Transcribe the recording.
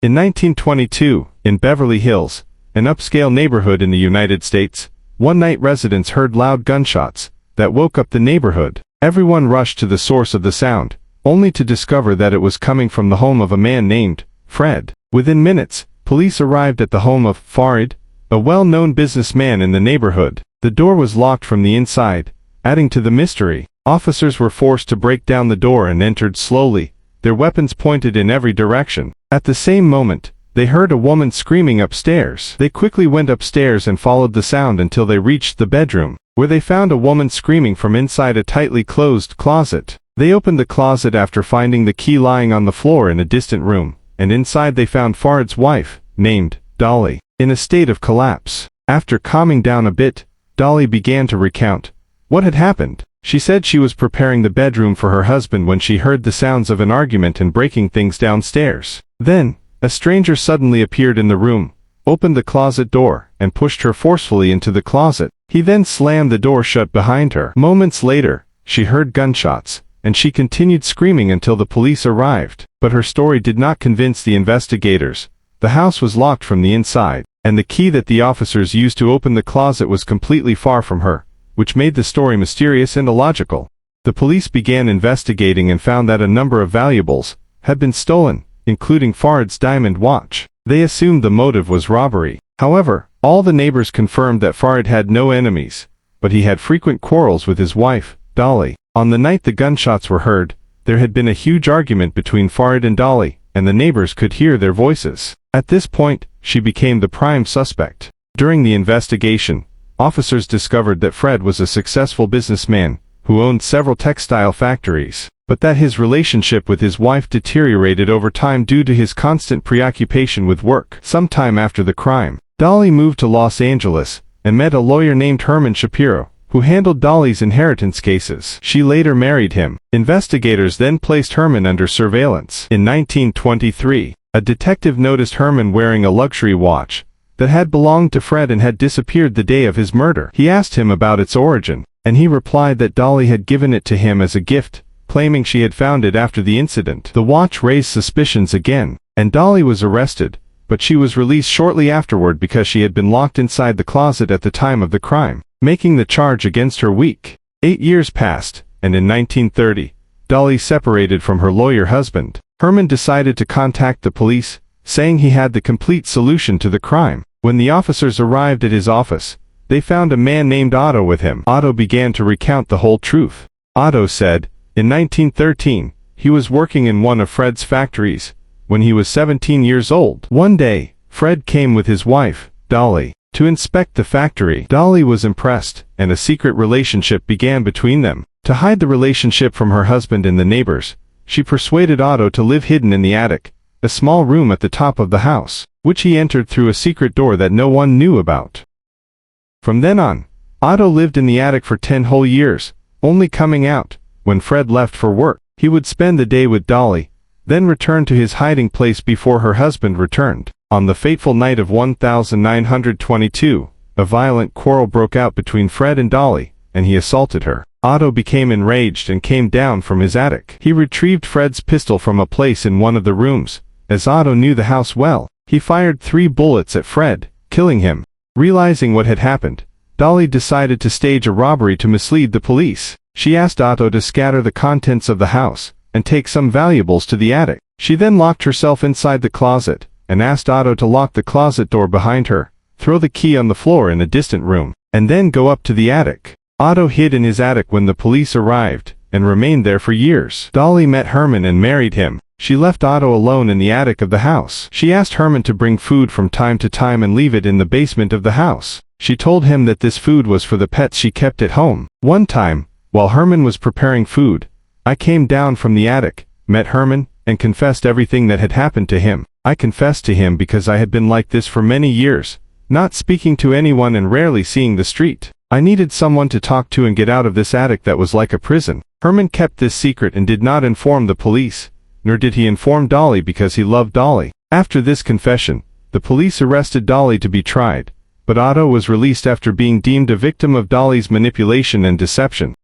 In 1922, in Beverly Hills, an upscale neighborhood in the United States, one night residents heard loud gunshots that woke up the neighborhood. Everyone rushed to the source of the sound, only to discover that it was coming from the home of a man named Fred. Within minutes, police arrived at the home of Fred, a well-known businessman in the neighborhood. The door was locked from the inside, adding to the mystery. Officers were forced to break down the door and entered slowly, their weapons pointed in every direction. At the same moment, they heard a woman screaming upstairs. They quickly went upstairs and followed the sound until they reached the bedroom, where they found a woman screaming from inside a tightly closed closet. They opened the closet after finding the key lying on the floor in a distant room, and inside they found Fred's wife, named Dolly, in a state of collapse. After calming down a bit, Dolly began to recount what had happened. She said she was preparing the bedroom for her husband when she heard the sounds of an argument and breaking things downstairs. Then, a stranger suddenly appeared in the room, opened the closet door, and pushed her forcefully into the closet. He then slammed the door shut behind her. Moments later, she heard gunshots, and she continued screaming until the police arrived. But her story did not convince the investigators. The house was locked from the inside, and the key that the officers used to open the closet was completely far from her, which made the story mysterious and illogical. The police began investigating and found that a number of valuables had been stolen, including Fred's diamond watch. They assumed the motive was robbery. However, all the neighbors confirmed that Fred had no enemies, but he had frequent quarrels with his wife, Dolly. On the night the gunshots were heard, there had been a huge argument between Fred and Dolly, and the neighbors could hear their voices. At this point, she became the prime suspect. During the investigation, officers discovered that Fred was a successful businessman who owned several textile factories, but that his relationship with his wife deteriorated over time due to his constant preoccupation with work. Sometime after the crime, Dolly moved to Los Angeles and met a lawyer named Herman Shapiro, who handled Dolly's inheritance cases. She later married him. Investigators then placed Herman under surveillance. In 1923, a detective noticed Herman wearing a luxury watch that had belonged to Fred and had disappeared the day of his murder. He asked him about its origin, and he replied that Dolly had given it to him as a gift, claiming she had found it after the incident. The watch raised suspicions again, and Dolly was arrested, but she was released shortly afterward because she had been locked inside the closet at the time of the crime, making the charge against her weak. 8 years passed, and in 1930, Dolly separated from her lawyer husband. Herman decided to contact the police, saying he had the complete solution to the crime. When the officers arrived at his office, they found a man named Otto with him. Otto began to recount the whole truth. Otto said, in 1913, he was working in one of Fred's factories when he was 17 years old. One day, Fred came with his wife, Dolly, to inspect the factory. Dolly was impressed, and a secret relationship began between them. To hide the relationship from her husband and the neighbors, she persuaded Otto to live hidden in the attic, a small room at the top of the house, which he entered through a secret door that no one knew about. From then on, Otto lived in the attic for 10 whole years, only coming out when Fred left for work. He would spend the day with Dolly, then return to his hiding place before her husband returned. On the fateful night of 1922, a violent quarrel broke out between Fred and Dolly, and he assaulted her. Otto became enraged and came down from his attic. He retrieved Fred's pistol from a place in one of the rooms. As Otto knew the house well, he fired 3 bullets at Fred, killing him. Realizing what had happened, Dolly decided to stage a robbery to mislead the police. She asked Otto to scatter the contents of the house and take some valuables to the attic. She then locked herself inside the closet and asked Otto to lock the closet door behind her, throw the key on the floor in a distant room, and then go up to the attic. Otto hid in his attic when the police arrived and remained there for years. Dolly met Herman and married him. She left Otto alone in the attic of the house. She asked Herman to bring food from time to time and leave it in the basement of the house. She told him that this food was for the pets she kept at home. One time, while Herman was preparing food, I came down from the attic, met Herman, and confessed everything that had happened to him. I confessed to him because I had been like this for many years, not speaking to anyone and rarely seeing the street. I needed someone to talk to and get out of this attic that was like a prison. Herman kept this secret and did not inform the police, nor did he inform Dolly because he loved Dolly. After this confession, the police arrested Dolly to be tried, but Otto was released after being deemed a victim of Dolly's manipulation and deception.